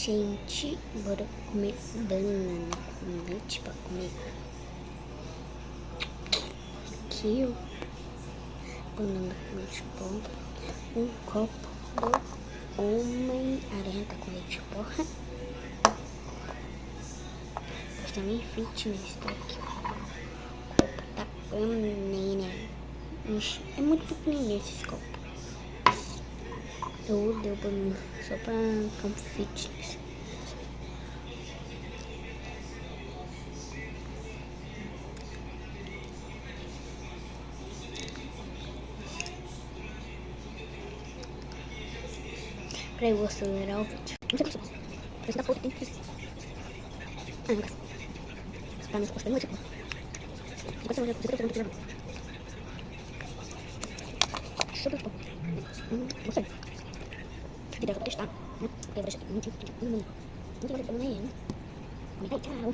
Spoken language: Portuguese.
Gente, bora comer banana com leite pra comer. Aqui, ó, banana com leite pó, um copo do Homem-Aranha tá com leite pó. Depois também fitness, tá aqui, ó. O copo da banana. É muito pequenininho esses copos. Eu dei banana só pra campo fitness. Pra eu acelerar o vídeo. Não sei como é da porra tem que fazer. Ah, não. Tá nas costas, não é tipo. Você vai ver, super bom. Não sei. Se quiser, eu vou testar. Porque eu vou deixar aqui. Não tem mais problema nenhum. Comenta aí, tchau.